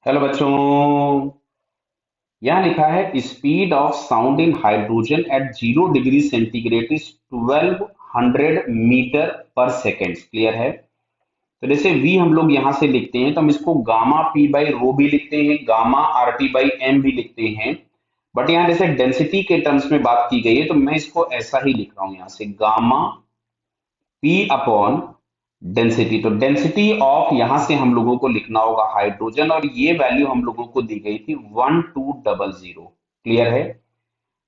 Hello बच्चों। यहाँ लिखा है speed of sound in hydrogen at 0 degree centigrade is 1200 metre per second. Clear है। तो जैसे v हम लोग यहाँ से लिखते हैं तो हम इसको गामा p बाई रो भी लिखते हैं, गामा RT बाई एम भी लिखते हैं। बट यहाँ जैसे डेंसिटी के टर्म्स में बात की गई है तो मैं इसको ऐसा ही लिख रहा हूँ, यहाँ से गामा P अपॉन डेंसिटी। तो डेंसिटी ऑफ यहां से हम लोगों को लिखना होगा हाइड्रोजन, और ये वैल्यू हम लोगों को दी गई थी 1200। क्लियर है।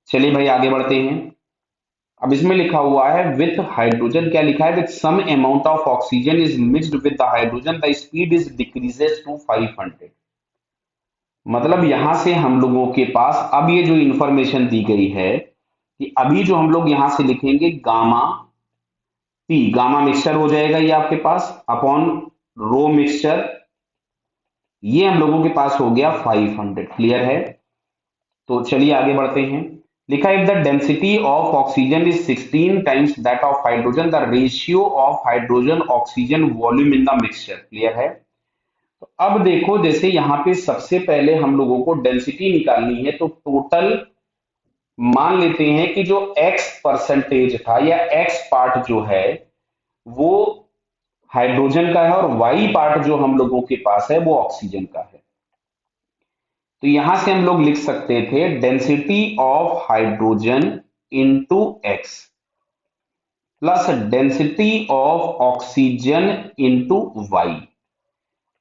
चलिए भाई आगे बढ़ते हैं। अब इसमें लिखा हुआ है विथ हाइड्रोजन, क्या लिखा है, with some amount of oxygen is mixed with the hydrogen the speed is decreases to 500। मतलब यहां से हम लोगों के पास अब ये जो इंफॉर्मेशन दी गई है कि अभी जो हम लोग यहां से लिखेंगे गामा पी, गामा मिक्सचर हो जाएगा ये आपके पास अपॉन रो मिक्सचर, ये हम लोगों के पास हो गया 500। क्लियर है। तो चलिए आगे बढ़ते हैं। लिखा है the density of oxygen is 16 times that of hydrogen the ratio of hydrogen oxygen volume in the mixture. Clear है। तो अब देखो, जैसे यहाँ पे सबसे पहले हम लोगों को डेंसिटी निकालनी है तो टोटल मान लेते हैं कि जो x परसेंटेज था या x पार्ट जो है वो हाइड्रोजन का है और वाई पार्ट जो हम लोगों के पास है वो ऑक्सीजन का है। तो यहां से हम लोग लिख सकते थे density of hydrogen into x plus density of oxygen into y,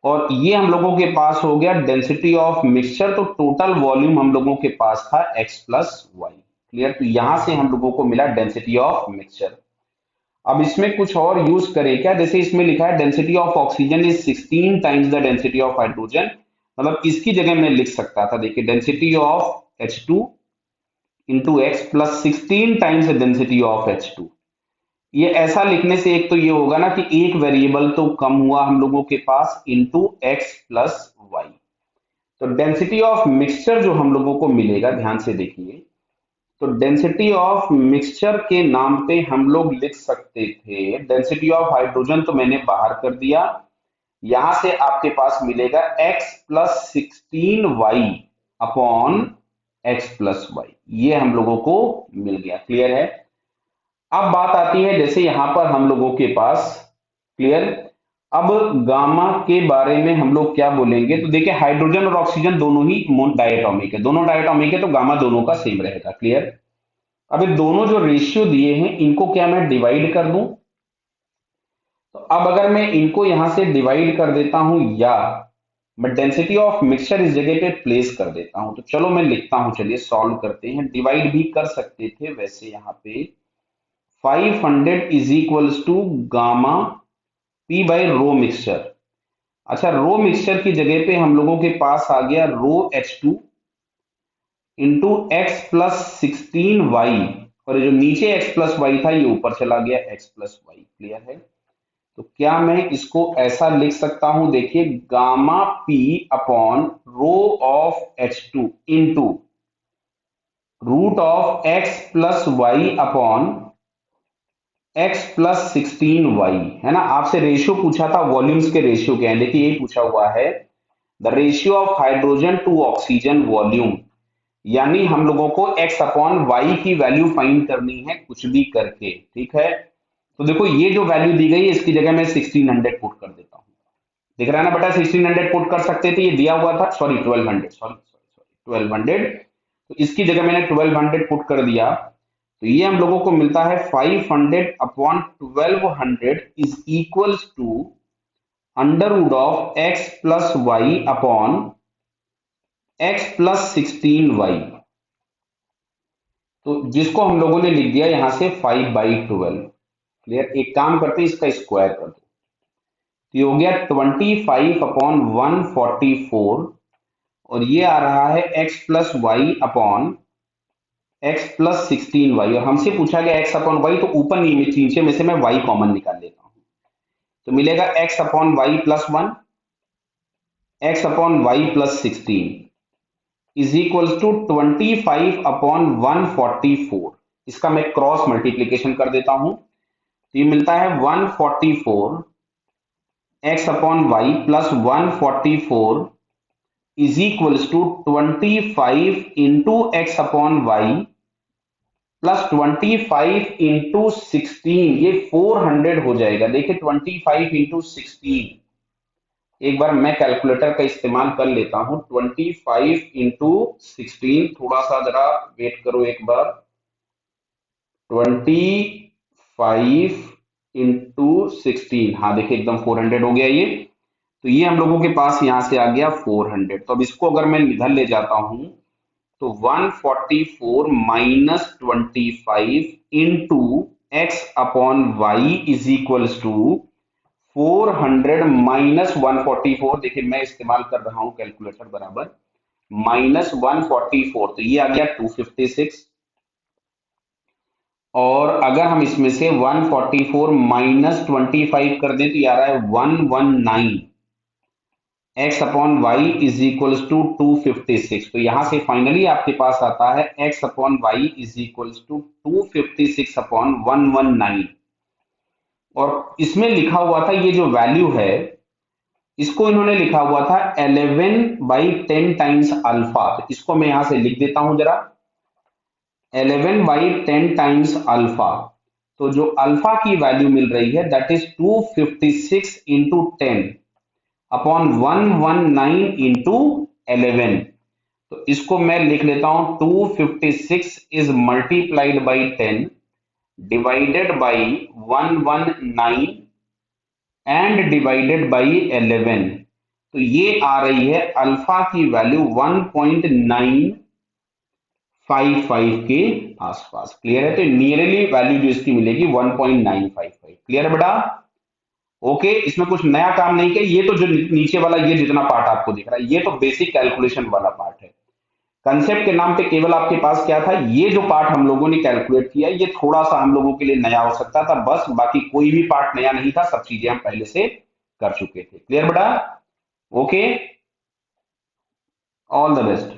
और ये हम लोगों के पास हो गया डेंसिटी ऑफ मिक्सचर। तो टोटल वॉल्यूम हम लोगों के पास था एक्स प्लस वाई। क्लियर। तो यहां से हम लोगों को मिला डेंसिटी ऑफ मिक्सचर। अब इसमें कुछ और यूज करें क्या, जैसे इसमें लिखा है density of oxygen is 16 times the density of hydrogen, मतलब इसकी जगह मैं लिख सकता था, देखिए density of H2 into x plus 16 times the density of H2। ये ऐसा लिखने से एक तो ये होगा ना कि एक वेरिएबल तो कम हुआ हम लोगों के पास इंटू एक्स प्लस वाई। तो डेंसिटी ऑफ मिक्सचर जो हम लोगों को मिलेगा, ध्यान से देखिए, तो डेंसिटी ऑफ मिक्सचर के नाम पे हम लोग लिख सकते थे डेंसिटी ऑफ हाइड्रोजन, तो मैंने बाहर कर दिया। यहां से आपके पास मिलेगा x plus 16y upon x plus y, ये हम लोगों को मिल गया। क्लियर है। अब बात आती है जैसे यहां पर हम लोगों के पास, क्लियर, अब गामा के बारे में हम लोग क्या बोलेंगे, तो देखिए हाइड्रोजन और ऑक्सीजन दोनों ही डायटोमिक है, दोनों डायटोमिक है, तो गामा दोनों का सेम रहेगा। क्लियर। अब ये दोनों जो रेशियो दिए हैं इनको क्या मैं डिवाइड कर दूं, तो अब अगर मैं इनको यहां से डिवाइड कर देता हूं या मैं डेंसिटी ऑफ मिक्सचर इस जगह पे प्लेस कर देता हूं, तो चलो मैं लिखता हूं, चलिए सॉल्व करते हैं। डिवाइड भी कर सकते थे वैसे यहां पे 500 is equals to gamma p by rho mixture. अच्छा, रो मिक्सचर की जगह पे हम लोगों के पास आ गया रो H2 into x plus 16y, और ये जो नीचे x प्लस वाई था ये ऊपर चला गया x प्लस वाई। क्लियर है। तो क्या मैं इसको ऐसा लिख सकता हूं, देखिए gamma p upon rho of H2 into root of x plus y upon x plus 16y, है ना। आपसे रेशियो पूछा था, वॉल्यूम्स के रेशियो क्या है, देखिए यही पूछा हुआ है, the ratio of hydrogen to oxygen volume, यानी हम लोगों को x अपॉन वाई की वैल्यू फाइंड करनी है कुछ भी करके। ठीक है। तो देखो ये जो वैल्यू दी गई है इसकी जगह मैं 1600 पुट कर देता हूं। दिख रहा है ना बेटा, 1600 पुट कर सकते थे, ये दिया हुआ था, सॉरी 1200, सॉरी सॉरी सॉरी 1200, तो इसकी जगह मैंने 1200 पुट कर दिया। तो ये हम लोगों को मिलता है 500 upon 1200 is equals to under root of x plus y upon x plus 16y, तो जिसको हम लोगों ने लिख दिया यहां से 5/12। क्लियर। एक काम करते हैं, इसका स्क्वायर कर दो, तो ये हो गया 25 अपॉन 144, और ये आ रहा है x plus y upon x plus 16y, और हमसे पूछा गया एक्स अपॉन वाई, तो ऊपर नीचे में से मैं वाई कॉमन निकाल लेता हूं, तो मिलेगा x upon y plus 1, x upon y plus 16 is equals to 25 upon 144। इसका मैं क्रॉस मल्टीप्लीकेशन कर देता हूं, तो ये मिलता है 144 x upon y plus 144 is equals to 25 into x upon y plus 25 into 16, ये 400 हो जाएगा। देखिए 25 इंटू 16, एक बार मैं कैलकुलेटर का इस्तेमाल कर लेता हूं। 25 इंटू 16, थोड़ा सा जरा वेट करो एक बार। 25 इंटू 16, हाँ देखिए एकदम 400 हो गया ये। तो ये हम लोगों के पास यहां से आ गया 400। तो अब इसको अगर मैं इधर ले जाता हूं तो 144 minus 25 into x upon y is equals to 400 minus 144। देखिए मैं इस्तेमाल कर रहा हूं कैलकुलेटर, बराबर माइनस 144, तो ये आ गया 256। और अगर हम इसमें से 144 माइनस 25 कर दें तो ये आ रहा है 119। X upon y is equals to 256। तो यहां से फाइनली आपके पास आता है x upon y is equals to 256 upon 119। और इसमें लिखा हुआ था ये जो वैल्यू है, इसको इन्होंने लिखा हुआ था 11/10 टाइम्स अल्फा। तो इसको मैं यहां से लिख देता हूं जरा, 11/10 टाइम्स अल्फा। तो जो अल्फा की वैल्यू मिल रही है that is 256 into 10 upon 119 into 11। तो इसको मैं लिख लेता हूं, 256 is multiplied by 10 divided by 119 and divided by 11। तो ये आ रही है अल्फा की वैल्यू 1.955 के आसपास। क्लियर है? तो नियरली वैल्यू जो इसकी मिलेगी 1.955। क्लियर है बेटा? ओके, इसमें कुछ नया काम नहीं किया। ये तो जो नीचे वाला ये जितना पार्ट आपको दिख रहा है ये तो बेसिक कैलकुलेशन वाला पार्ट है। कंसेप्ट के नाम पे केवल आपके पास क्या था, ये जो पार्ट हम लोगों ने कैलकुलेट किया ये थोड़ा सा हम लोगों के लिए नया हो सकता था बस, बाकी कोई भी पार्ट नया नहीं था, सब चीजें हम पहले से कर चुके थे। क्लियर बेटा? Okay, all the best.